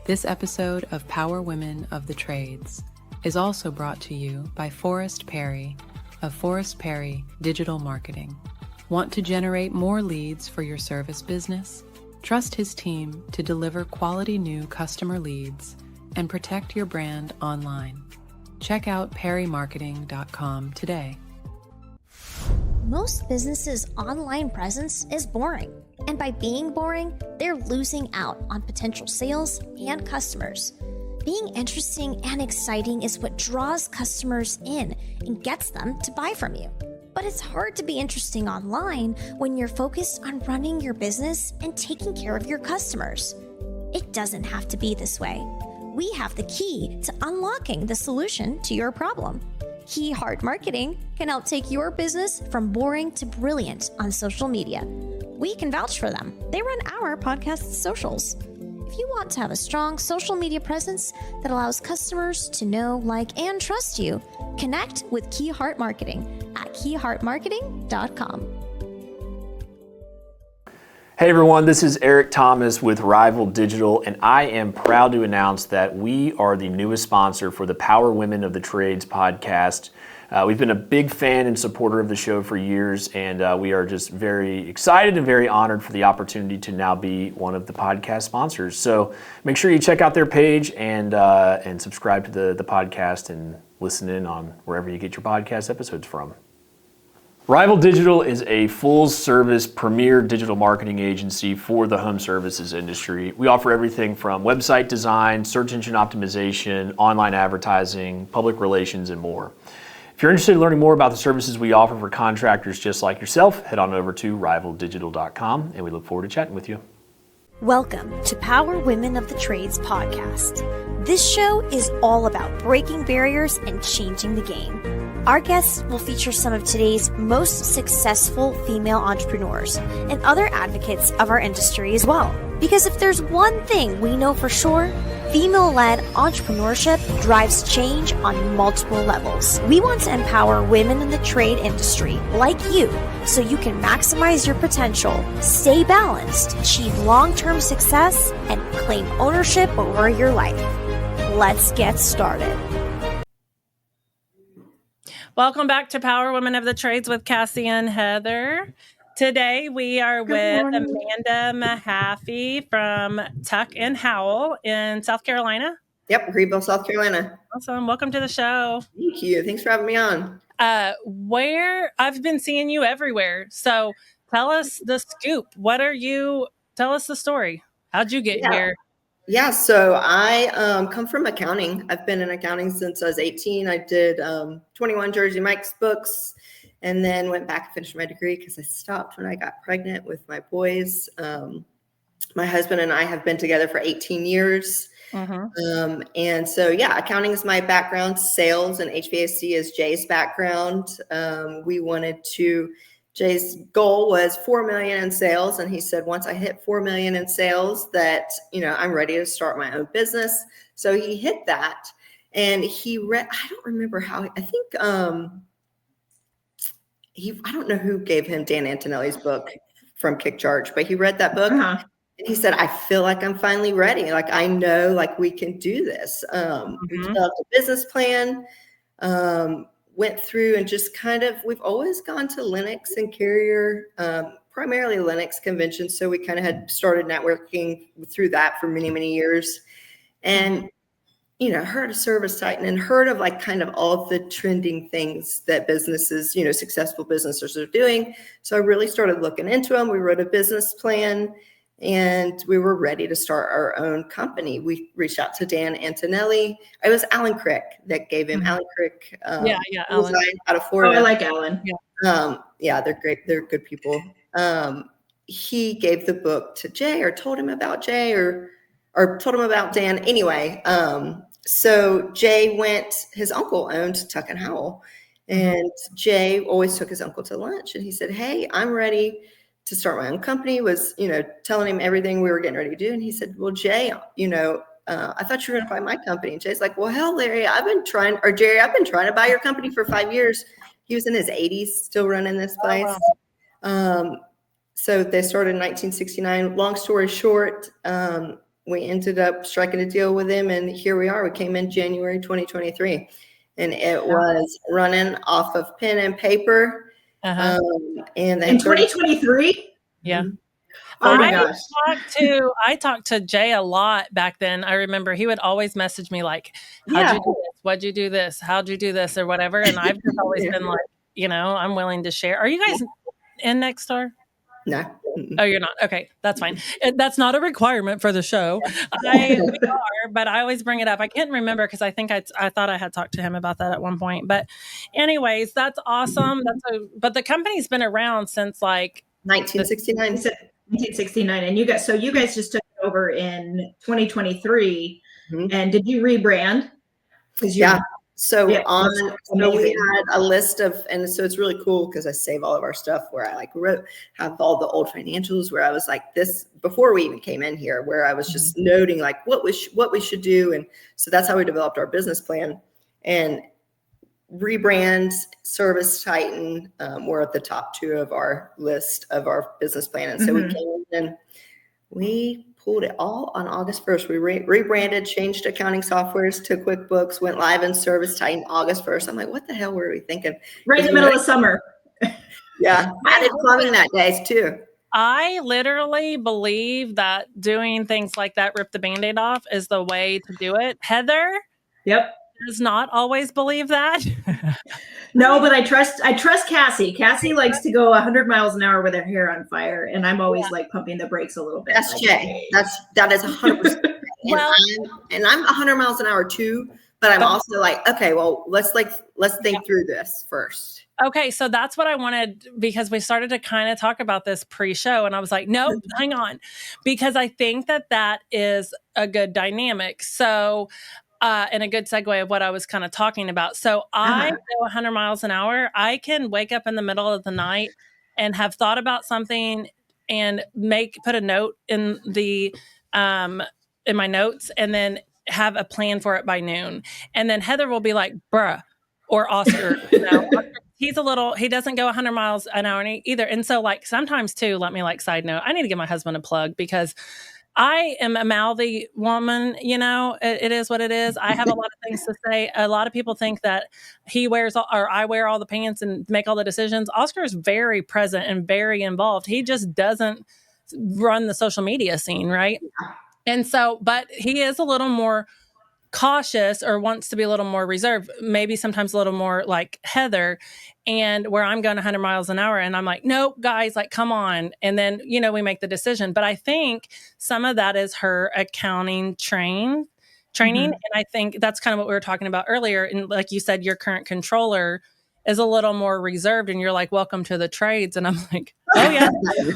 This episode of Power Women of the Trades is also brought to you by Forrest Perry of Forrest Perry Digital Marketing. Want to generate more leads for your service business? Trust his team to deliver quality new customer leads and protect your brand online. Check out perrymarketing.com today. Most businesses' online presence is boring, and by being boring, they're losing out on potential sales and customers. Being interesting and exciting is what draws customers in and gets them to buy from you. But it's hard to be interesting online when you're focused on running your business and taking care of your customers. It doesn't have to be this way. We have the key to unlocking the solution to your problem. Key Heart Marketing can help take your business from boring to brilliant on social media. We can vouch for them. They run our podcast socials. If you want to have a strong social media presence that allows customers to know, like, and trust you, connect with Key Heart Marketing at keyheartmarketing.com. Hey everyone, this is Eric Thomas with Rival Digital, and I am proud to announce that we are the newest sponsor for the Power Women of the Trades podcast. We've been a big fan and supporter of the show for years, and we are just very excited and very honored for the opportunity to now be one of the podcast sponsors. So make sure you check out their page and subscribe to the podcast and listen in on wherever you get your podcast episodes from. Rival Digital is a full-service premier digital marketing agency for the home services industry. We offer everything from website design, search engine optimization, online advertising, public relations, and more. If you're interested in learning more about the services we offer for contractors just like yourself, head on over to rivaldigital.com, and we look forward to chatting with you. Welcome to Power Women of the Trades podcast. This show is all about breaking barriers and changing the game. Our guests will feature some of today's most successful female entrepreneurs and other advocates of our industry as well. Because if there's one thing we know for sure, female-led entrepreneurship drives change on multiple levels. We want to empower women in the trade industry like you so you can maximize your potential, stay balanced, achieve long-term success, and claim ownership over your life. Let's get started. Welcome back to Power Women of the Trades with Cassie and Heather. Today we are with Amanda Mahaffey from Tuck and Howell in South Carolina. Yep, Greenville, South Carolina. Awesome. Welcome to the show. Thank you. Thanks for having me on. Where I've been seeing you everywhere. So tell us the scoop. Tell us the story. How'd you get here? Yeah, so I come from accounting. I've been in accounting since I was 18. I did 21 Jersey Mike's books and then went back and finished my degree because I stopped when I got pregnant with my boys. My husband and I have been together for 18 years. And so, accounting is my background. Sales and HVAC is Jay's background. Jay's goal was 4 million in sales. And he said, once I hit 4 million in sales that, I'm ready to start my own business. So he hit that and he read, I don't remember how, I think, I don't know who gave him Dan Antonelli's book from Kick Charge, but he read that book and he said, I feel like I'm finally ready. Like, I know, like, we can do this. We developed a business plan, went through and just we've always gone to Linux and Carrier, primarily Linux conventions. So we kind of had started networking through that for many, many years and, heard of ServiceTitan and heard of all the trending things that businesses, successful businesses are doing. So I really started looking into them. We wrote a business plan and we were ready to start our own company. We reached out to Dan Antonelli. It was Alan Crick that gave him. Alan Crick. Alan. Out of Florida. Oh, I like Alan. They're great. They're good people. He gave the book to Jay or told him about Jay or told him about Dan. Anyway, so Jay his uncle owned Tuck and Howell. And Jay always took his uncle to lunch. And he said, hey, I'm ready to start my own company, was, telling him everything we were getting ready to do. And he said, well, Jay, I thought you were going to buy my company. And Jay's like, well, hell, Jerry, I've been trying to buy your company for 5 years. He was in his 80s, still running this place. So they started in 1969. Long story short, we ended up striking a deal with him, and here we are. We came in January 2023, and it was running off of pen and paper. Uh-huh. And in 2023? Yeah. Oh my gosh. I talked to Jay a lot back then. I remember he would always message me like, how'd you do this? What'd you do this? How'd you do this? Or whatever. And I've just always been like, I'm willing to share. Are you guys in next door? No. Oh, you're not? Okay, that's fine. That's not a requirement for the show. We are, but I always bring it up. I can't remember because I think I thought I had talked to him about that at one point. But anyways, that's awesome. But the company's been around since like 1969. 1969. And you guys just took it over in 2023. And did you rebrand? So we had a list of, and so it's really cool because I save all of our stuff where I have all the old financials where I was like this before we even came in here, where I was just noting like what we should do. And so that's how we developed our business plan. And rebrand, ServiceTitan were at the top 2 of our list of our business plan. And so we came in and we pulled it all on August 1st. We rebranded, changed accounting softwares to QuickBooks, went live in ServiceTitan August 1st. I'm like, what the hell were we thinking? Right in the middle of summer. Yeah. Added plumbing that day too. I literally believe that doing things like that, rip the Band-Aid off, is the way to do it. Heather? Yep. Does not always believe that. No, but I trust Cassie. Cassie likes to go 100 miles an hour with her hair on fire, and I'm always like pumping the brakes a little bit. That's Jay. That is 100%. And I'm 100 miles an hour too, but I'm also like, okay, well, let's think through this first. Okay, so that's what I wanted, because we started to kind of talk about this pre-show, and I was like, nope, hang on, because I think that is a good dynamic. So. And a good segue of what I was kind of talking about. So I go 100 miles an hour. I can wake up in the middle of the night and have thought about something and put a note in in my notes, and then have a plan for it by noon. And then Heather will be like, bruh, or Oscar, he doesn't go 100 miles an hour either. And so like sometimes too, side note, I need to give my husband a plug because I am a mouthy woman, it is what it is. I have a lot of things to say. A lot of people think that I wear all the pants and make all the decisions. Oscar is very present and very involved. He just doesn't run the social media scene, right? And so, but he is a little more cautious or wants to be a little more reserved, maybe sometimes a little more like Heather, and where I'm going 100 miles an hour and I'm like, nope, guys, like, come on. And then, we make the decision. But I think some of that is her accounting training. And I think that's kind of what we were talking about earlier. And like you said, your current controller is a little more reserved, and you're like, welcome to the trades. And I'm like, oh yeah.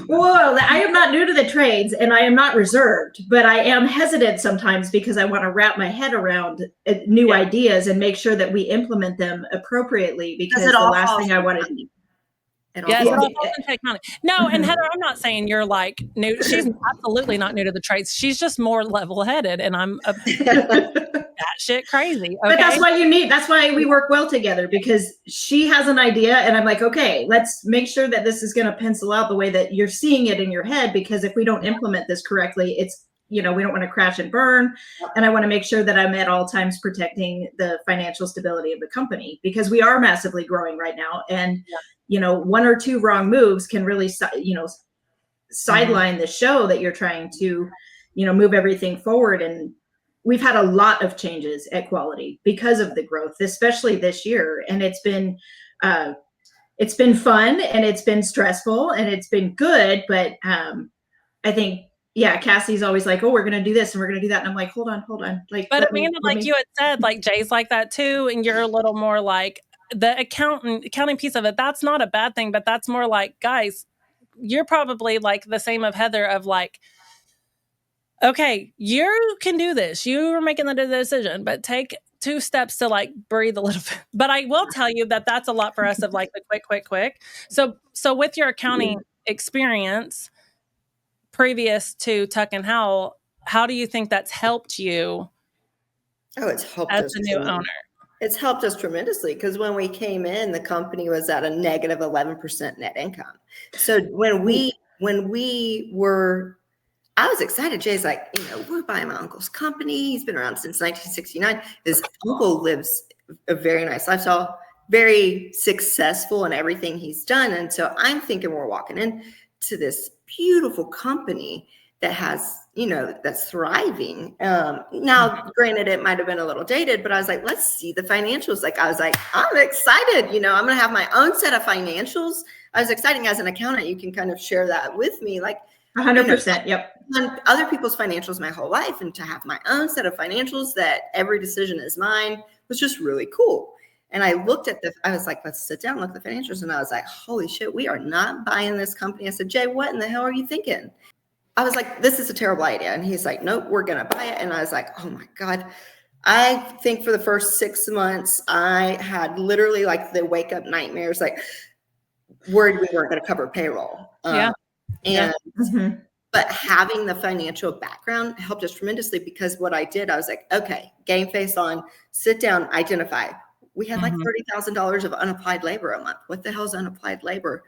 Whoa, I am not new to the trades, and I am not reserved, but I am hesitant sometimes because I want to wrap my head around new ideas and make sure that we implement them appropriately, because the last thing I want to do. Yes, no, and Heather, I'm not saying you're like new. She's absolutely not new to the trades. She's just more level-headed, and I'm that shit crazy. Okay? But that's why we work well together, because she has an idea and I'm like, okay, let's make sure that this is going to pencil out the way that you're seeing it in your head, because if we don't implement this correctly, it's, we don't want to crash and burn. And I want to make sure that I'm at all times protecting the financial stability of the company, because we are massively growing right now. And, 1 or 2 wrong moves can really, sideline the show that you're trying to, move everything forward. And we've had a lot of changes at Quality because of the growth, especially this year. And it's been fun, and it's been stressful, and it's been good. But I think, Cassie's always like, oh, we're going to do this and we're going to do that. And I'm like, hold on. Like, but Amanda, you had said, like, Jay's like that too. And you're a little more like the accounting piece of it. That's not a bad thing, but that's more like, guys, you're probably like the same of Heather of like, okay, you can do this. You're making the decision, but take 2 steps to like breathe a little bit. But I will tell you that that's a lot for us of like the quick. So with your accounting experience previous to Tuck and Howell, how do you think that's helped you? Oh, it's helped as us a new owner. It's helped us tremendously, because when we came in, the company was at a negative 11% net income. So when we were I was excited. Jay's like, we're buying my uncle's company. He's been around since 1969. His uncle lives a very nice lifestyle, very successful in everything he's done. And so I'm thinking we're walking into this beautiful company that has, that's thriving. Now, granted, it might have been a little dated, but I was like, let's see the financials. Like, I was like, I'm excited. I'm going to have my own set of financials. I was excited as an accountant. You can kind of share that with me. Like, 100%. Yep. On other people's financials my whole life, and to have my own set of financials that every decision is mine was just really cool. And I looked at I was like, let's sit down, look at the financials. And I was like, holy shit, we are not buying this company. I said, Jay, what in the hell are you thinking? I was like, this is a terrible idea. And he's like, nope, we're going to buy it. And I was like, oh my God. I think for the first 6 months, I had literally like the wake up nightmares, like worried we weren't going to cover payroll. But having the financial background helped us tremendously, because what I did, I was like, okay, game face on, sit down, identify. We had like $30,000 of unapplied labor a month. What the hell is unapplied labor?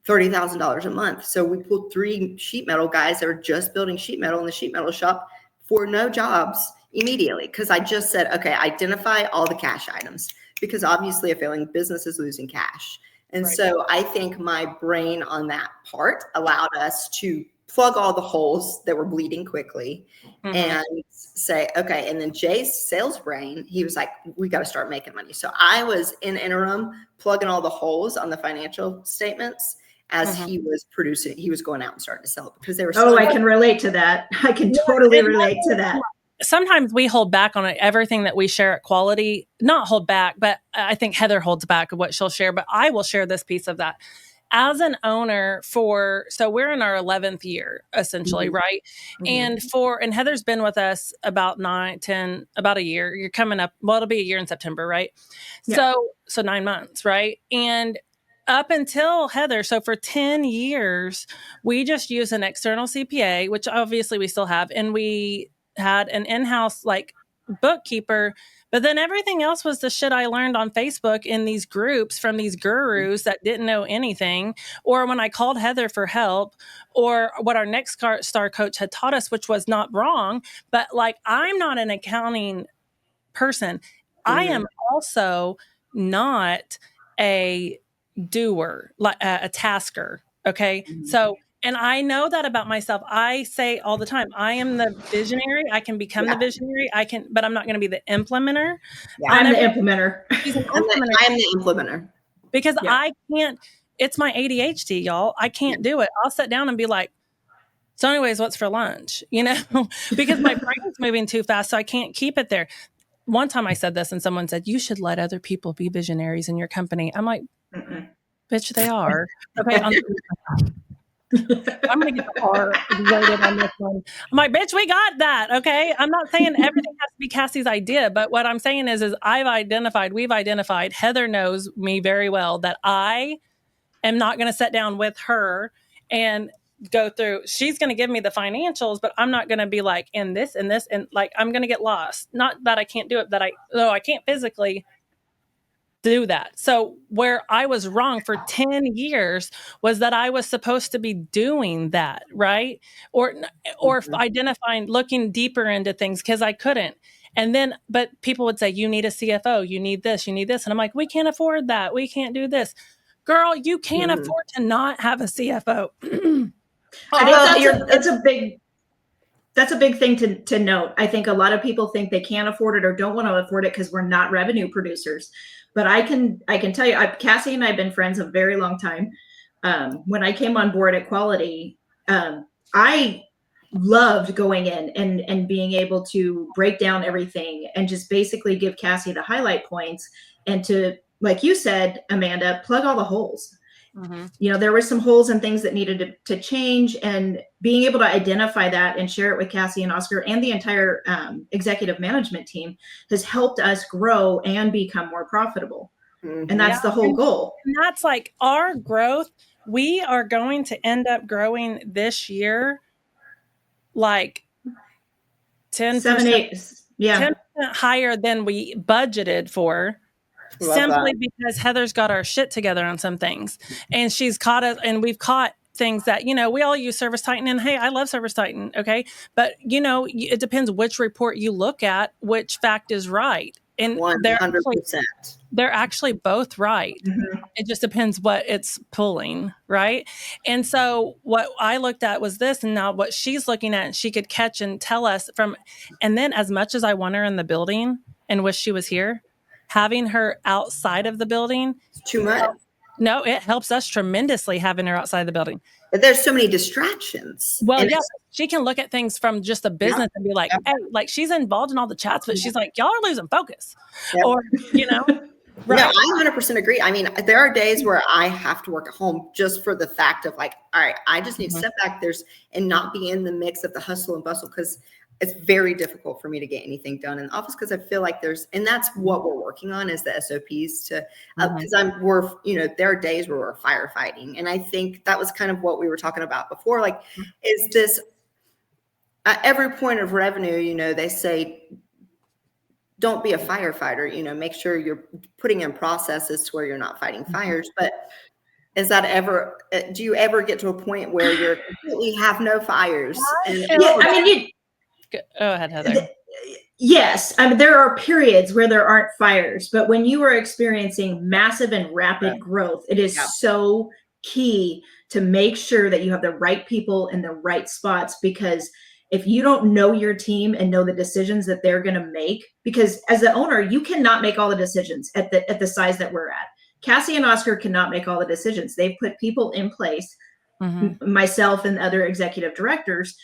$30,000 a month. So we pulled 3 sheet metal guys that were just building sheet metal in the sheet metal shop for no jobs immediately. Because I just said, okay, identify all the cash items, because obviously a failing business is losing cash. And so I think my brain on that part allowed us to plug all the holes that were bleeding quickly and say, okay. And then Jay's sales brain, he was like, we got to start making money. So I was in interim plugging all the holes on the financial statements as he was producing. He was going out and starting to sell it, because they were so I can relate to that. I can totally relate to that. Sometimes we hold back on everything that we share at Quality, not hold back, but I think Heather holds back of what she'll share, but I will share this piece of that. As an owner so we're in our 11th year, essentially, right? And Heather's been with us about a year. You're coming up, well, it'll be a year in September, right? Yeah. So 9 months, right? And up until Heather, so for 10 years, we just used an external CPA, which obviously we still have, and we had an in-house like bookkeeper, but then everything else was the shit I learned on Facebook in these groups from these gurus that didn't know anything, or when I called Heather for help, or what our next star coach had taught us, which was not wrong, but like, I'm not an accounting person. I am also not a doer, like a tasker. Okay. So, and I know that about myself. I say all the time, I am the visionary. I can become the visionary. But I'm not going to be the implementer. Yeah, I'm the implementer. I am the implementer. Because I can't, it's my ADHD, y'all. I can't do it. I'll sit down and be like, so anyways, what's for lunch? Because my brain's moving too fast. So I can't keep it there. One time I said this and someone said, you should let other people be visionaries in your company. I'm like, bitch, they are. Okay. I'm going to get the R rated on this one. I'm like, bitch, we got that. Okay. I'm not saying everything has to be Cassie's idea, but what I'm saying is we've identified, Heather knows me very well, that I am not going to sit down with her and go through, she's going to give me the financials, but I'm not going to be like in this and this, and like, I'm going to get lost. Not that I can't do it, though I can't physically do that. So where I was wrong for 10 years was that I was supposed to be doing that, right? Or identifying, looking deeper into things, because I couldn't. And then, but people would say, you need a CFO, you need this. And I'm like, we can't afford that. We can't do this. Girl, you can't afford to not have a CFO. I think that's a big thing to note. I think a lot of people think they can't afford it or don't want to afford it because we're not revenue producers. But I can tell you, Cassie and I have been friends a very long time. When I came on board at Quality, I loved going in and being able to break down everything and just basically give Cassie the highlight points, and to, like you said, Amanda, plug all the holes. There were some holes and things that needed to change, and being able to identify that and share it with Cassie and Oscar and the entire executive management team has helped us grow and become more profitable. And that's the whole goal. And that's like our growth. We are going to end up growing this year like 10% higher than we budgeted for. Simply because Heather's got our shit together on some things, and she's caught us, and we've caught things that, we all use ServiceTitan, and hey, I love ServiceTitan. Okay. But it depends which report you look at, which fact is right. And 100%. They're actually both right. Mm-hmm. It just depends what it's pulling, right? And so what I looked at was this, and now what she's looking at, she could catch and tell us from, and then as much as I want her in the building and wish she was here, having her outside of the building. It's too much. No, it helps us tremendously having her outside the building. But there's so many distractions. Well, yeah, she can look at things from just a business and be like, hey, like she's involved in all the chats, but she's like, y'all are losing focus. Yep. Or, Right. No, I 100% agree. I mean, there are days where I have to work at home just for the fact of like, all right, I just need to step back and not be in the mix of the hustle and bustle, because it's very difficult for me to get anything done in the office, because I feel like and that's what we're working on is the SOPs because there are days where we're firefighting. And I think that was kind of what we were talking about before. Like, is this at every point of revenue, they say, don't be a firefighter, make sure you're putting in processes to where you're not fighting fires. But do you ever get to a point where you completely have no fires? Go ahead, Heather. Yes. I mean, there are periods where there aren't fires, but when you are experiencing massive and rapid growth, it is so key to make sure that you have the right people in the right spots, because if you don't know your team and know the decisions that they're going to make, because as the owner, you cannot make all the decisions at the size that we're at. Cassie and Oscar cannot make all the decisions. They've put people in place, myself and other executive directors.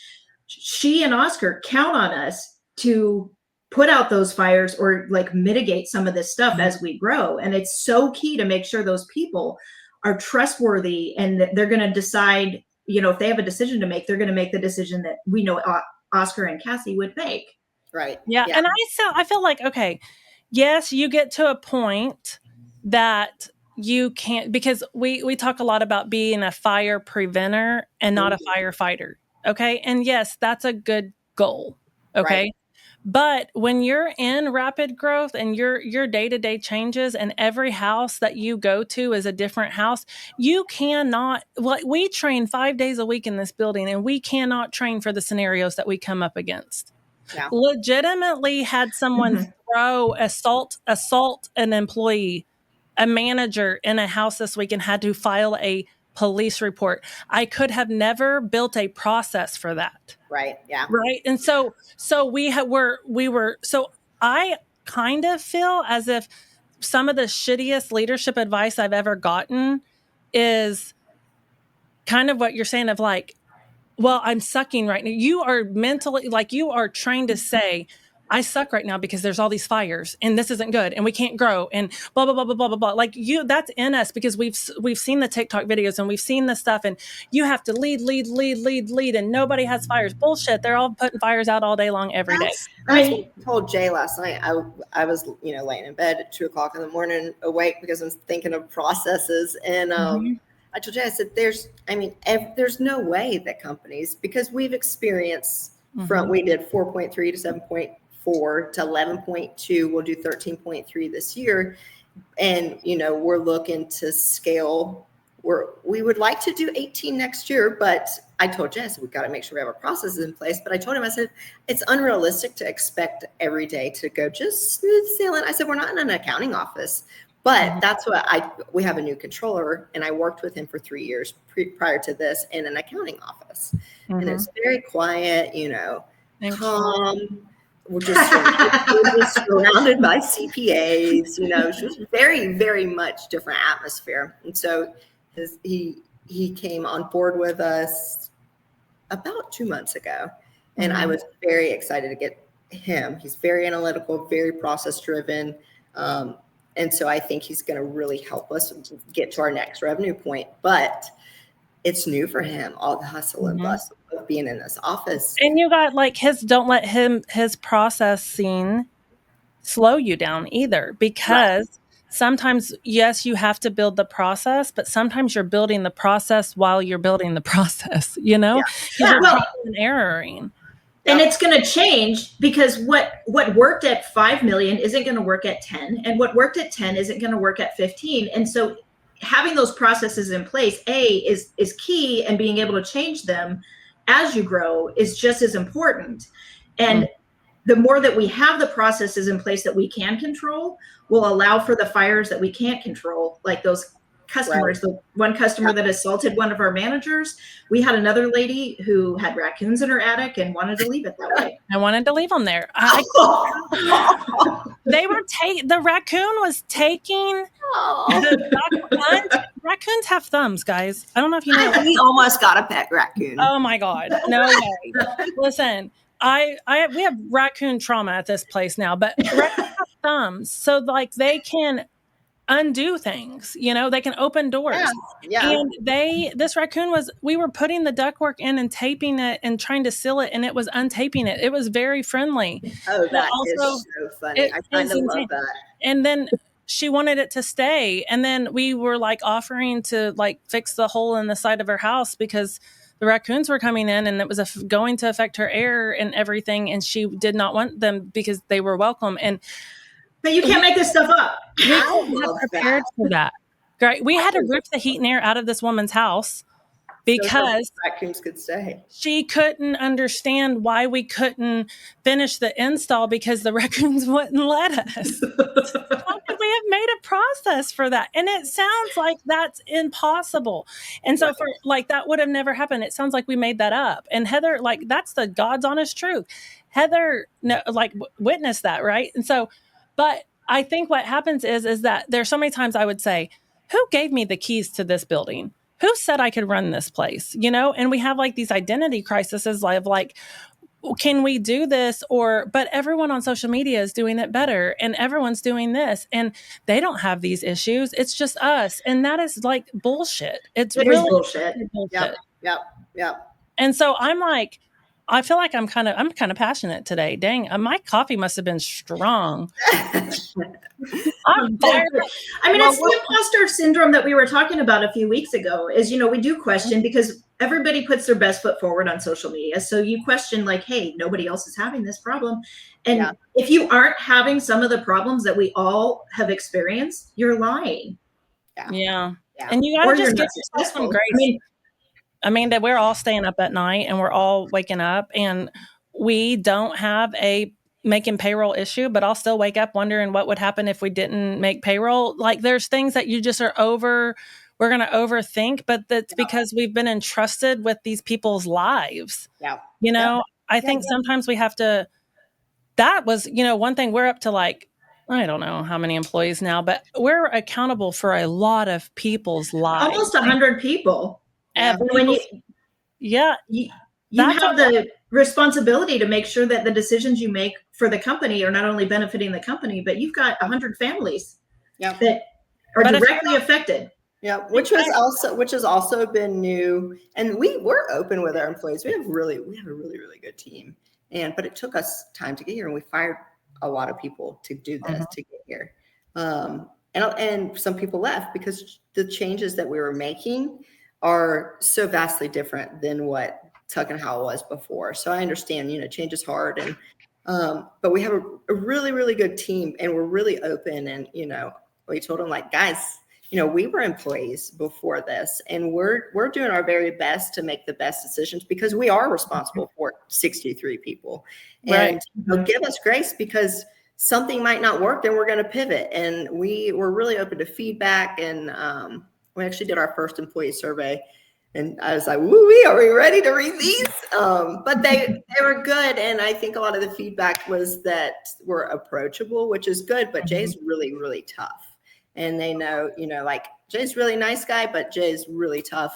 She and Oscar count on us to put out those fires or like mitigate some of this stuff as we grow. And it's so key to make sure those people are trustworthy and that they're going to decide, if they have a decision to make, they're going to make the decision that we know Oscar and Cassie would make. Right. Yeah. And I feel like, okay, yes, you get to a point that you can't, because we talk a lot about being a fire preventer and not a firefighter. Okay. And yes, that's a good goal. Okay. Right. But when you're in rapid growth and your day-to-day changes and every house that you go to is a different house, you cannot, we train 5 days a week in this building, and we cannot train for the scenarios that we come up against. Yeah. Legitimately had someone assault an employee, a manager in a house this week, and had to file a police report. I could have never built a process for that. Right. Yeah. Right. And so I kind of feel as if some of the shittiest leadership advice I've ever gotten is kind of what you're saying of like, well, I'm sucking right now. You are mentally, like, you are trained to say, I suck right now because there's all these fires and this isn't good and we can't grow and blah, blah, blah, blah, blah, blah, blah. Like that's in us because we've seen the TikTok videos and we've seen this stuff, and you have to lead and nobody has fires. Bullshit. They're all putting fires out all day long every day. I told Jay last night, I was, laying in bed at 2:00 in the morning awake because I'm thinking of processes. And I told Jay, I said, there's no way that companies, because we've experienced we did 4.3 to 7.4 to 11.2. We'll do 13.3 this year. And, we're looking to scale. We would like to do 18 next year, but I told Jess, we've got to make sure we have our processes in place. But I told him, I said, it's unrealistic to expect every day to go just smooth sailing. I said, we're not in an accounting office, but that's what we have a new controller, and I worked with him for 3 years prior to this in an accounting office. And it's very quiet, calm. We're just surrounded by CPAs, It's just very, very much different atmosphere. And so he came on board with us about 2 months ago, and I was very excited to get him. He's very analytical, very process driven. And so I think he's going to really help us get to our next revenue point. But it's new for him, all the hustle and bustle of being in this office. And you got don't let his processing slow you down either, because sometimes, yes, you have to build the process, but sometimes you're building the process while you're building the process, You're erroring. And it's going to change, because what worked at 5 million isn't going to work at 10, and what worked at 10 isn't going to work at 15. And so having those processes in place, is key, and being able to change them as you grow is just as important. And the more that we have the processes in place that we can control will allow for the fires that we can't control, like those customers. Right. The one customer that assaulted one of our managers, we had another lady who had raccoons in her attic and wanted to leave it that way. I wanted to leave them there. They were the raccoon was taking raccoons have thumbs, guys. I don't know if you know. We almost got a pet raccoon. Oh my God. No way. Listen, we have raccoon trauma at this place now, but raccoons have thumbs. So like they can undo things, they can open doors. Yeah. And this raccoon we were putting the ductwork in and taping it and trying to seal it, and it was untaping it. It was very friendly. Oh, that is so funny. I kind of love that. And then she wanted it to stay. And then we were like offering to like fix the hole in the side of her house because the raccoons were coming in and it was going to affect her air and everything. And she did not want them because they were welcome. But you can't make this stuff up. We had prepared for that. Great. We had to rip the heat and air out of this woman's house because raccoons could stay. She couldn't understand why we couldn't finish the install because the raccoons wouldn't let us. How could we have made a process for that? And it sounds like that's impossible. And so for like that would have never happened. It sounds like we made that up. And Heather, like that's the God's honest truth. Heather, witnessed that, right? And so. But I think what happens is that there's so many times I would say, who gave me the keys to this building? Who said I could run this place? And we have like these identity crises of like, can we do this? But everyone on social media is doing it better and everyone's doing this and they don't have these issues. It's just us. And that is like bullshit. It really bullshit. Yep. And so I'm like, I feel like I'm kind of passionate today. Dang, my coffee must have been strong. I'm tired. I mean, it's the imposter syndrome that we were talking about a few weeks ago. Is we do question because everybody puts their best foot forward on social media. So you question like, hey, nobody else is having this problem, and if you aren't having some of the problems that we all have experienced, you're lying. Yeah. And you got to just give yourself some grace. I mean, that we're all staying up at night and we're all waking up and we don't have a making payroll issue, but I'll still wake up wondering what would happen if we didn't make payroll. Like there's things that you just we're going to overthink, but that's because we've been entrusted with these people's lives. Yeah. I think sometimes we have to, that was, one thing we're up to like, I don't know how many employees now, but we're accountable for a lot of people's lives. Almost 100 people. When you have the responsibility to make sure that the decisions you make for the company are not only benefiting the company, but you've got 100 families that are directly affected. Yeah, which has also been new. And we're open with our employees. We have a really, really good team. But it took us time to get here, and we fired a lot of people to do this to get here. And some people left because the changes that we were making are so vastly different than what Tuck and Howell was before. So I understand, change is hard, and but we have a really, really good team, and we're really open. And we told them like, guys, we were employees before this, and we're doing our very best to make the best decisions because we are responsible for 63 people. And give us grace because something might not work, then we're going to pivot. And we're really open to feedback. And we actually did our first employee survey, and I was like, woo-wee, are we ready to read these? But they were good. And I think a lot of the feedback was that we're approachable, which is good, but Jay's really, really tough. And they know, like Jay's really nice guy, but Jay's really tough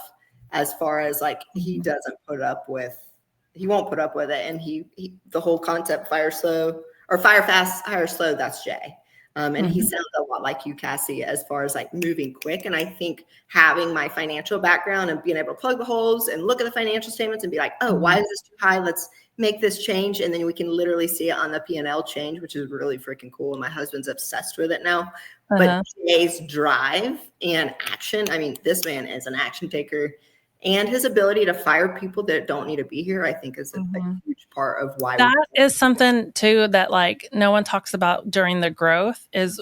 as far as like, he won't put up with it. And he the whole concept fire fast, hire slow, that's Jay. And he sounds a lot like you, Cassie, as far as like moving quick. And I think having my financial background and being able to plug the holes and look at the financial statements and be like, oh, why is this too high? Let's make this change. And then we can literally see it on the P&L change, which is really freaking cool. And my husband's obsessed with it now. But Jay's drive and action, I mean, this man is an action taker. And his ability to fire people that don't need to be here, I think, is a huge part of why. That is something, too, that like no one talks about during the growth is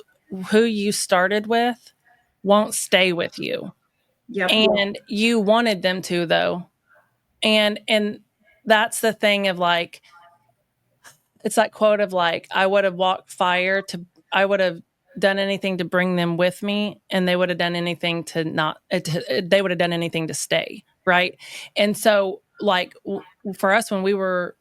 who you started with won't stay with you. Yep. And you wanted them to, though. And that's the thing of like, it's that quote of like, I would have I would have done anything to bring them with me, and they would have done anything they would have done anything to stay. Right. And so like for us, when we were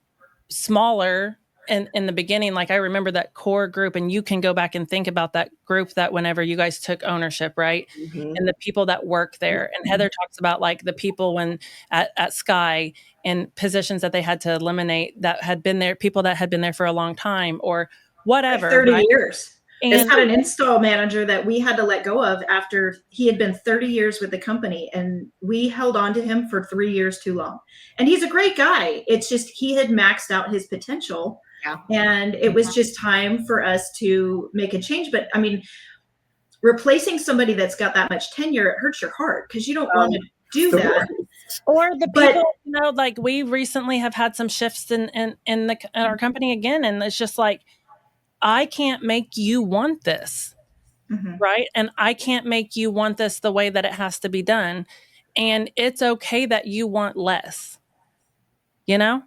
smaller in the beginning, like I remember that core group, and you can go back and think about that group that whenever you guys took ownership, right? Mm-hmm. And the people that work there. And Heather talks about like the people when at Sky and positions that they had to eliminate that had been there, people that had been there for a long time or whatever. Like 30 right? years. And It's had an install manager that we had to let go of after he had been 30 years with the company, and we held on to him for 3 years too long. And he's a great guy. It's just he had maxed out his potential, and it was just time for us to make a change. But I mean, replacing somebody that's got that much tenure, it hurts your heart because you don't want to do that. Or the people, like we recently have had some shifts in our company again, and it's just like, I can't make you want this, right? And I can't make you want this the way that it has to be done. And it's okay that you want less, right?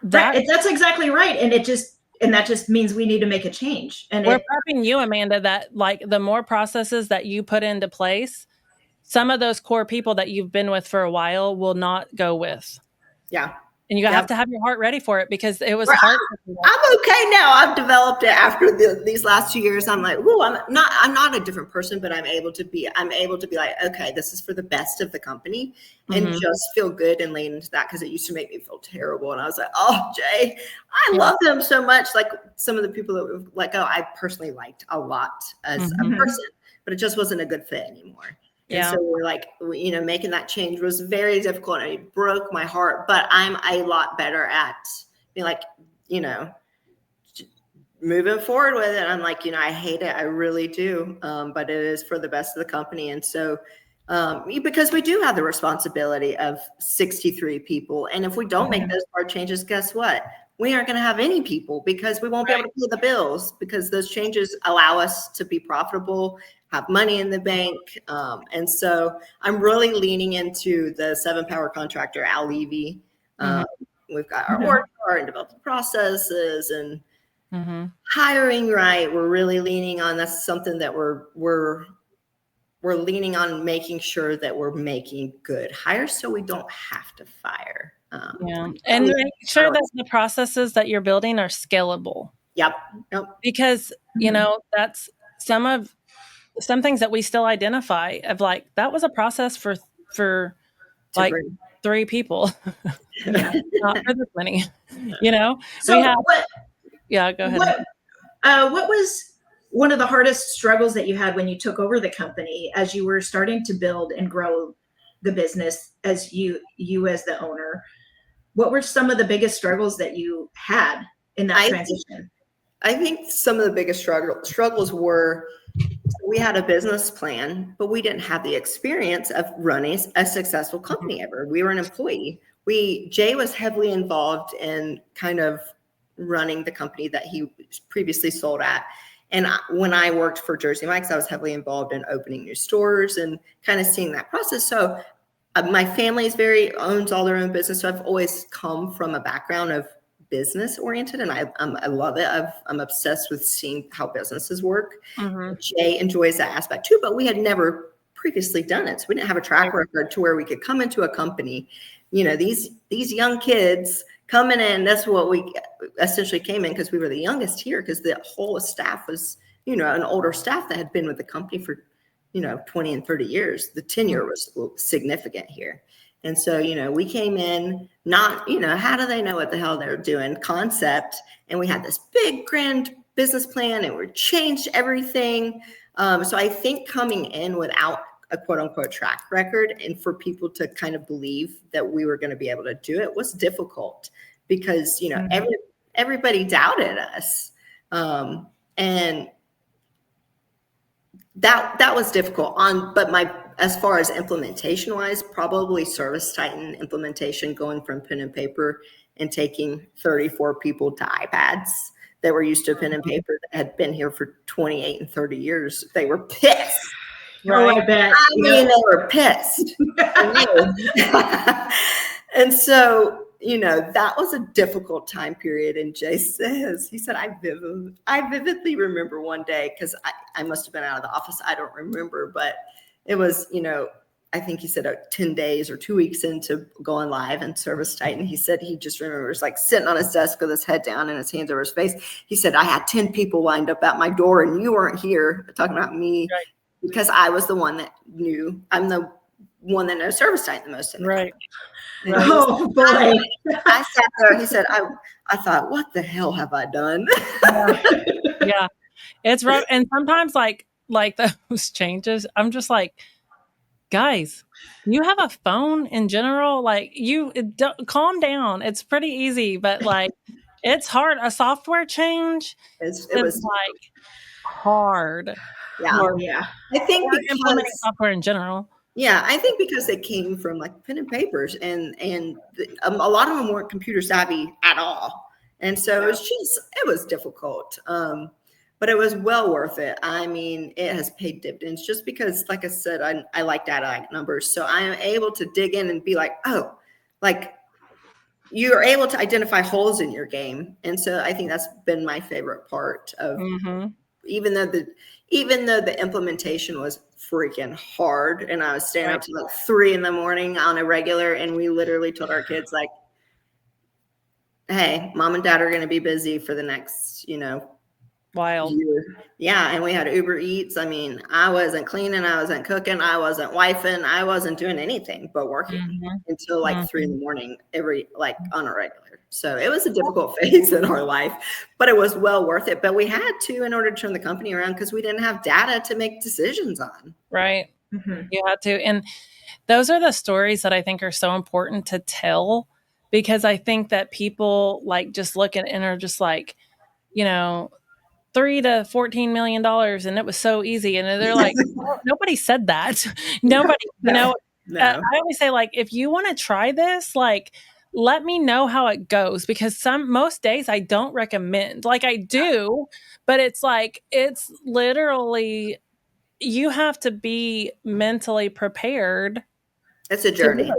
That's exactly right. And that just means we need to make a change. And we're prepping you, Amanda, that like the more processes that you put into place, some of those core people that you've been with for a while will not go with. Yeah. And you have to have your heart ready for it because it was hard. I'm okay now. I've developed it after these last 2 years. I'm like, ooh, I'm not a different person, but I'm able to be like, okay, this is for the best of the company, and just feel good and lean into that, because it used to make me feel terrible. And I was like, oh, Jay, I love them so much. Like some of the people that we've let go, I personally liked a lot as a person, but it just wasn't a good fit anymore. And so we're like, making that change was very difficult, and it broke my heart, but I'm a lot better at being like, moving forward with it. I'm like, I hate it. I really do. But it is for the best of the company. And so, because we do have the responsibility of 63 people. And if we don't make those hard changes, guess what? We aren't going to have any people, because we won't be able to pay the bills, because those changes allow us to be profitable, have money in the bank. And so I'm really leaning into the 7-power contractor, Al Levy. We've got our org chart and developed processes and hiring right. We're really leaning on, that's something that we're leaning on, making sure that we're making good hires so we don't have to fire. And make sure that the processes that you're building are scalable. Yep. Because, that's some things that we still identify of like, that was a process for like 3 people, not for this many, So go ahead. What was one of the hardest struggles that you had when you took over the company as you were starting to build and grow the business as you as the owner? What were some of the biggest struggles that you had in that transition? I think some of the biggest struggles were, we had a business plan, but we didn't have the experience of running a successful company ever. We were an employee. Jay was heavily involved in kind of running the company that he previously sold at. And when I worked for Jersey Mike's, I was heavily involved in opening new stores and kind of seeing that process. So my family owns all their own business. So I've always come from a background of business oriented, and I love it. I'm obsessed with seeing how businesses work. Jay enjoys that aspect too, but we had never previously done it. So we didn't have a track record to where we could come into a company, these young kids coming in. That's what we essentially came in, because we were the youngest here, because the whole staff was, an older staff that had been with the company for, 20 and 30 years. The tenure was significant here. And so, we came in not, how do they know what the hell they're doing concept. And we had this big grand business plan, and we changed everything. So I think coming in without a quote unquote track record, and for people to kind of believe that we were going to be able to do it, was difficult, because, everybody doubted us. And that was difficult but as far as implementation wise, probably ServiceTitan implementation, going from pen and paper and taking 34 people to iPads that were used to pen and paper, that had been here for 28 and 30 years. They were pissed. Oh, I bet. I mean, they were pissed. And so, that was a difficult time period. And Jay he said, I vividly remember one day, because I must have been out of the office. I don't remember, but it was, I think he said 10 days or 2 weeks into going live in ServiceTitan. He said he just remembers like sitting on his desk with his head down and his hands over his face. He said, I had 10 people lined up at my door and you weren't here, talking about me, because I was the one that knew. I'm the one that knows ServiceTitan the most. Right. Oh boy. I sat there. He said, I thought, what the hell have I done? Yeah. It's rough. And sometimes like those changes, I'm just like, guys, you have a phone in general, like calm down. It's pretty easy, but like it's hard. A software change it was like hard. Yeah. Yeah. I think implementing software in general. Yeah, I think because they came from like pen and papers, and a lot of them weren't computer savvy at all, and so it was difficult. But it was well worth it. I mean, it has paid dividends just because, like I said, I like data, I like numbers, so I am able to dig in and be like, oh, like you are able to identify holes in your game, and so I think that's been my favorite part of. Even though the implementation was freaking hard, and I was staying up till like 3 a.m. on a regular, and we literally told our kids like, hey, mom and dad are going to be busy for the next, wild year. Yeah. And we had Uber Eats. I mean, I wasn't cleaning, I wasn't cooking, I wasn't wifing, I wasn't doing anything but working until like 3 a.m. on a regular. So it was a difficult phase in our life, but it was well worth it. But we had to, in order to turn the company around, because we didn't have data to make decisions on. Right. You had to. And those are the stories that I think are so important to tell, because I think that people like just look at and are just like, $3 to $14 million, and it was so easy. And they're like, well, nobody said that. Nobody, No. I always say, like, if you want to try this, like, let me know how it goes, because most days I don't recommend, like I do, but it's like, it's literally, you have to be mentally prepared. It's a journey.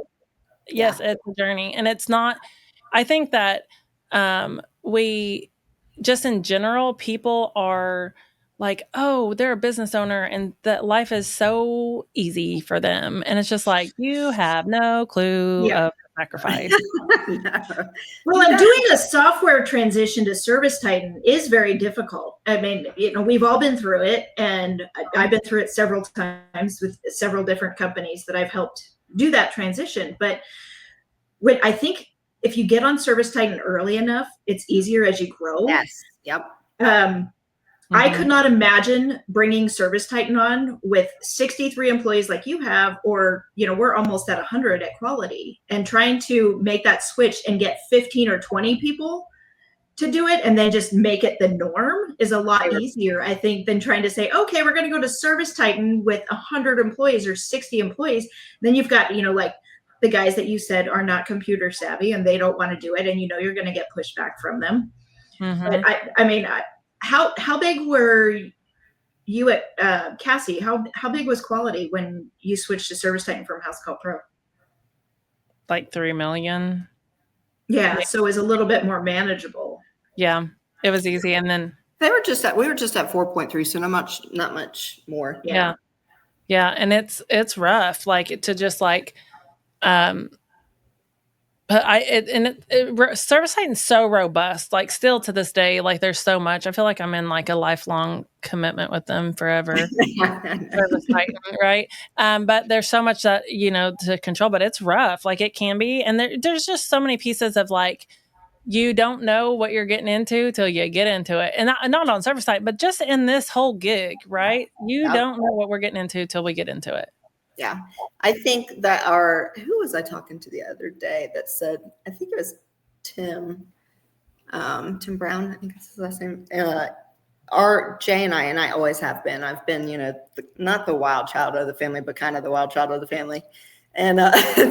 Yes, it's a journey. And it's not, I think that we just in general, people are like, oh, they're a business owner and that life is so easy for them. And it's just like, you have no clue of sacrifice. Well, and doing a software transition to ServiceTitan is very difficult. I mean, we've all been through it, and I've been through it several times with several different companies that I've helped do that transition. But I think if you get on ServiceTitan early enough, it's easier as you grow. Yes. Yep. I could not imagine bringing ServiceTitan on with 63 employees like you have, or, we're almost at 100 at quality, and trying to make that switch and get 15 or 20 people to do it and then just make it the norm is a lot easier, I think, than trying to say, okay, we're going to go to ServiceTitan with 100 employees or 60 employees. Then you've got, like the guys that you said are not computer savvy and they don't want to do it. And, you're going to get pushback from them. But I mean, how big were you at Cassie? How big was quality when you switched to ServiceTitan from House Call Pro? Like 3 million. Yeah, so it was a little bit more manageable. Yeah, it was easy. And then we were just at 4.3, so not much more. Yeah. And it's rough, like to just like, but ServiceTitan's so robust, like still to this day, like there's so much. I feel like I'm in like a lifelong commitment with them forever. ServiceTitan, right? But there's so much that, to control, but it's rough. Like it can be. And there's just so many pieces of like, you don't know what you're getting into till you get into it. And not on ServiceTitan, but just in this whole gig, right? You don't know what we're getting into till we get into it. Yeah. I think that who was I talking to the other day that said, I think it was Tim Brown, I think that's his last name. Jay and I always have been. I've been, not the wild child of the family, but kind of the wild child of the family. And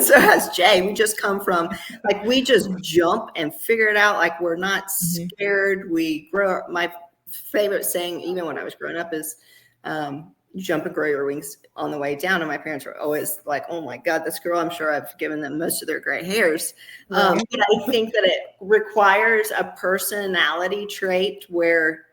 so has Jay. We just come from, like, we just jump and figure it out. Like, we're not scared. We grow up. My favorite saying, even when I was growing up, is, jump and grow your wings on the way down. And my parents were always like, oh my God, this girl, I'm sure I've given them most of their gray hairs. But I think that it requires a personality trait where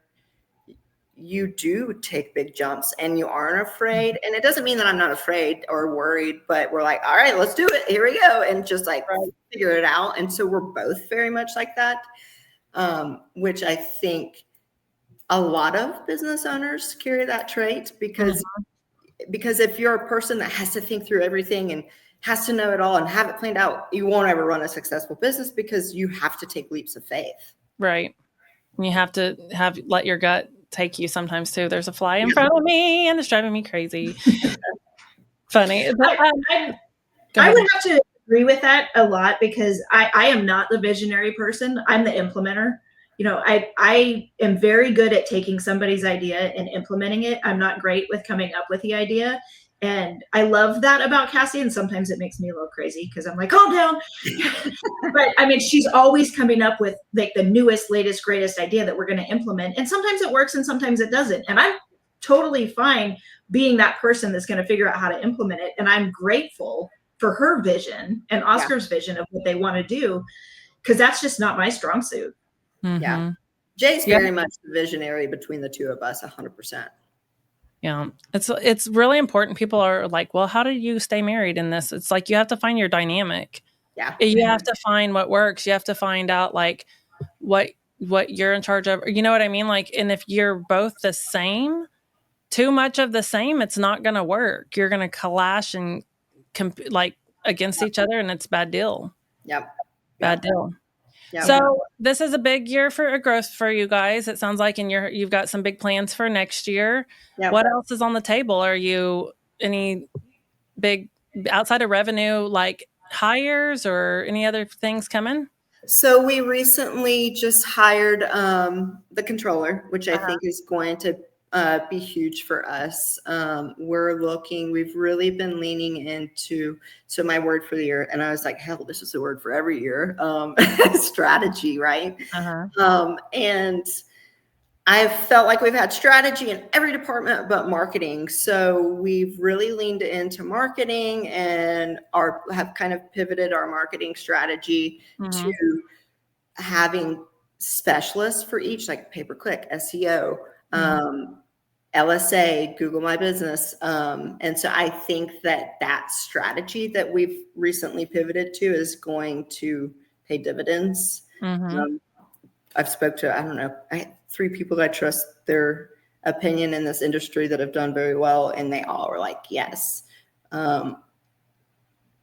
you do take big jumps and you aren't afraid. And it doesn't mean that I'm not afraid or worried, but we're like, all right, let's do it. Here we go. And just like figure it out. And so we're both very much like that, which I think a lot of business owners carry that trait because if you're a person that has to think through everything and has to know it all and have it planned out, you won't ever run a successful business because you have to take leaps of faith. Right. You have to let your gut take you sometimes too. There's a fly in front of me and it's driving me crazy. Funny. But, I would have to agree with that a lot because I am not the visionary person. I'm the implementer. You know, I am very good at taking somebody's idea and implementing it. I'm not great with coming up with the idea. And I love that about Cassie. And sometimes it makes me a little crazy because I'm like, calm down. But I mean, she's always coming up with like the newest, latest, greatest idea that we're going to implement. And sometimes it works and sometimes it doesn't. And I'm totally fine being that person that's going to figure out how to implement it. And I'm grateful for her vision and Oscar's vision of what they want to do, because that's just not my strong suit. Yeah. Jay's very much the visionary between the two of us, 100%. Yeah, it's really important. People are like, well, how do you stay married in this? It's like you have to find your dynamic. Yeah. You have to find what works. You have to find out like what you're in charge of. You know what I mean? Like, and if you're both the same, too much of the same, it's not going to work. You're going to clash and like against each other, and it's a bad deal. Yep. Bad deal. Yep. So this is a big year for growth for you guys. It sounds like, and you've got some big plans for next year. Yep. What else is on the table? Are you any big outside of revenue, like hires or any other things coming? So we recently just hired the controller, which I think is going to be huge for us. We've really been leaning into, so my word for the year, and I was like, hell, this is the word for every year, strategy, right? And I felt like we've had strategy in every department but marketing. So we've really leaned into marketing and have kind of pivoted our marketing strategy to having specialists for each, like pay-per-click, SEO, LSA, Google My Business. And so I think that strategy that we've recently pivoted to is going to pay dividends. I've spoke to, I have 3 people that I trust their opinion in this industry that have done very well. And they all were like, yes.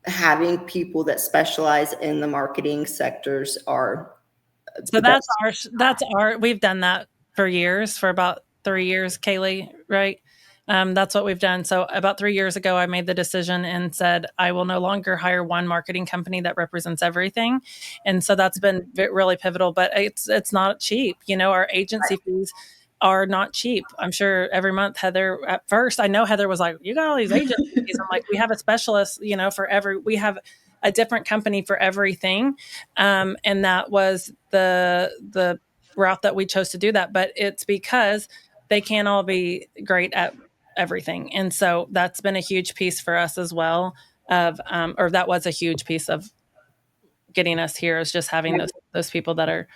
Having people that specialize in the marketing sectors are. So that's our, we've done that for years, for about 3 years, Kaylee, right? That's what we've done. So about 3 years ago, I made the decision and said, I will no longer hire one marketing company that represents everything. And so that's been really pivotal, but it's not cheap. You know, our agency fees are not cheap. I'm sure every month, Heather, at first, I know Heather was like, you got all these agency fees. I'm like, we have a specialist, you know, we have a different company for everything. And that was the route that we chose to do that. But it's because they can't all be great at everything. And so that's been a huge piece for us as well or that was a huge piece of getting us here, is just having those people that are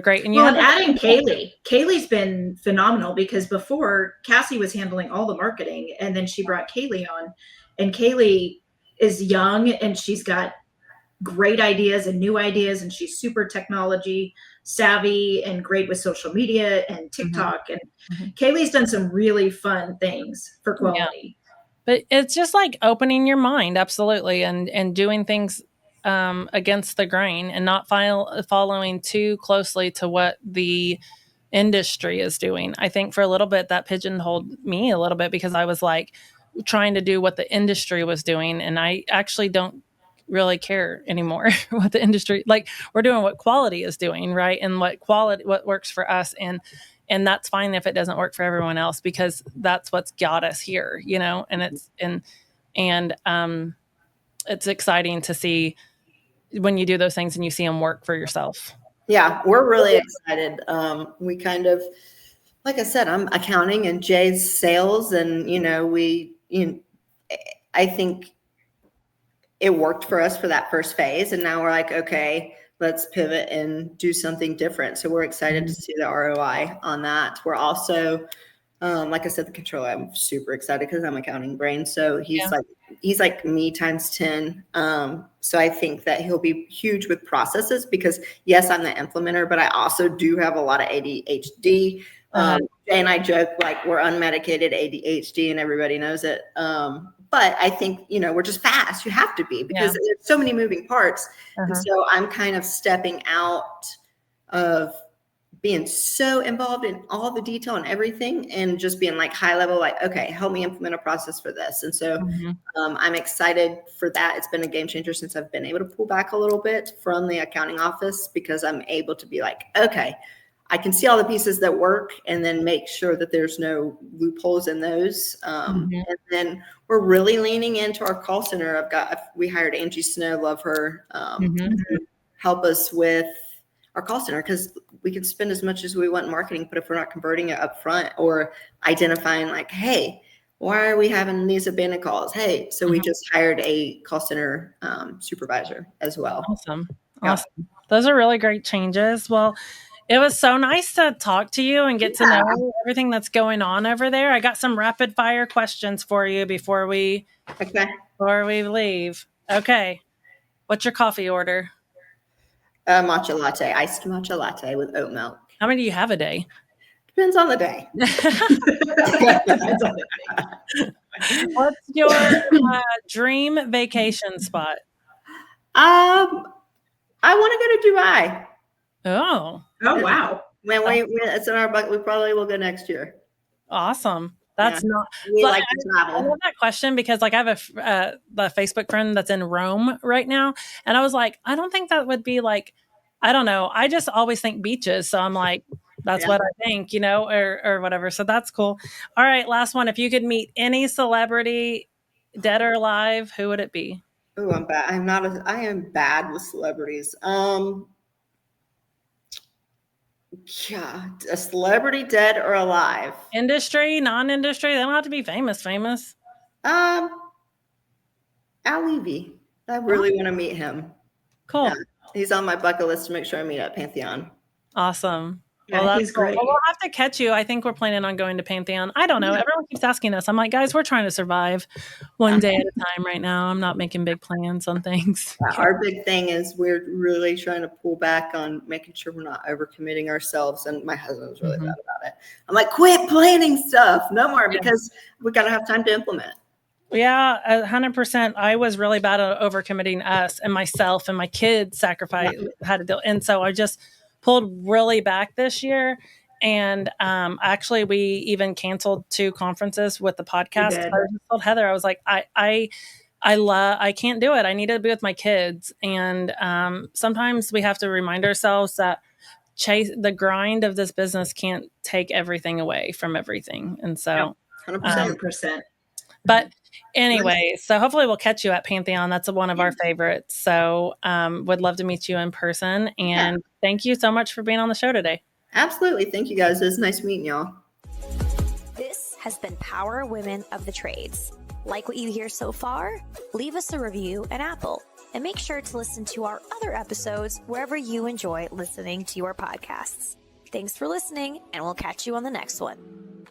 great. And adding Kaylee's been phenomenal, because before Cassie was handling all the marketing, and then she brought Kaylee on, and Kaylee is young and she's got great ideas and new ideas, and she's super technology savvy and great with social media and TikTok. And Kaylee's done some really fun things for quality. But it's just like opening your mind, absolutely, and doing things against the grain and not following too closely to what the industry is doing. I think for a little bit that pigeonholed me a little bit, because I was like trying to do what the industry was doing, and I actually don't really care anymore what the industry, like we're doing what quality is doing, right? And what works for us, and that's fine if it doesn't work for everyone else, because that's what's got us here, you know. And it's exciting to see when you do those things and you see them work for yourself. Yeah, we're really excited. We kind of like I said, I'm accounting and Jay's sales, and I think it worked for us for that first phase, and now we're like, okay, let's pivot and do something different. So we're excited to see the ROI on that. We're also, like I said, the controller, I'm super excited because I'm accounting brain. So he's like me times 10. So I think that he'll be huge with processes because yes, I'm the implementer, but I also do have a lot of ADHD. Jay and I joke like we're unmedicated ADHD and everybody knows it. But I think, we're just fast. You have to be because there's so many moving parts. And so I'm kind of stepping out of being so involved in all the detail and everything and just being like high level, like, okay, help me implement a process for this. And so I'm excited for that. It's been a game changer since I've been able to pull back a little bit from the accounting office because I'm able to be like, okay, I can see all the pieces that work and then make sure that there's no loopholes in those. And then we're really leaning into our call center. We hired Angie Snow, love her, to help us with our call center because we can spend as much as we want in marketing, but if we're not converting it up front or identifying like, hey, why are we having these abandoned calls? Hey, so we just hired a call center supervisor as well. Awesome. Those are really great changes. Well, it was so nice to talk to you and get to know everything that's going on over there. I got some rapid fire questions for you before we leave. Okay. What's your coffee order? Matcha latte, iced matcha latte with oat milk. How many do you have a day? Depends on the day. What's your dream vacation spot? I want to go to Dubai. Oh, wow. When it's in our bucket, we probably will go next year. Awesome. We like to travel. I love that question because like I have a Facebook friend that's in Rome right now. And I was like, I don't think that would be like, I don't know. I just always think beaches. So I'm like, that's what I think, or whatever. So that's cool. All right. Last one. If you could meet any celebrity, dead or alive, who would it be? Oh, I'm bad. I am bad with celebrities. Yeah, a celebrity, dead or alive. Industry, non-industry. They don't have to be famous. Al Levy. I really want to meet him. Cool. Yeah, he's on my bucket list to make sure I meet at Pantheon. Awesome. Yeah, well, he's great. Well, we'll have to catch you. I think we're planning on going to Pantheon. I don't know. Everyone keeps asking us. I'm like, guys, we're trying to survive one day at a time right now. I'm not making big plans on things. Our big thing is we're really trying to pull back on making sure we're not overcommitting ourselves. And my husband was really bad about it. I'm like, quit planning stuff. No more because we got to have time to implement. Yeah, 100%. I was really bad at overcommitting us and myself and my kids had to deal. And so I just pulled really back this year. And actually, we even canceled 2 conferences with the podcast. I just told Heather, I was like, I can't do it. I need to be with my kids. And sometimes we have to remind ourselves that the grind of this business can't take everything away from everything. And so 100%. But anyway, so hopefully we'll catch you at Pantheon. That's one of our favorites. So would love to meet you in person. And thank you so much for being on the show today. Absolutely. Thank you, guys. It was nice meeting y'all. This has been Power Women of the Trades. Like what you hear so far? Leave us a review at Apple. And make sure to listen to our other episodes wherever you enjoy listening to your podcasts. Thanks for listening, and we'll catch you on the next one.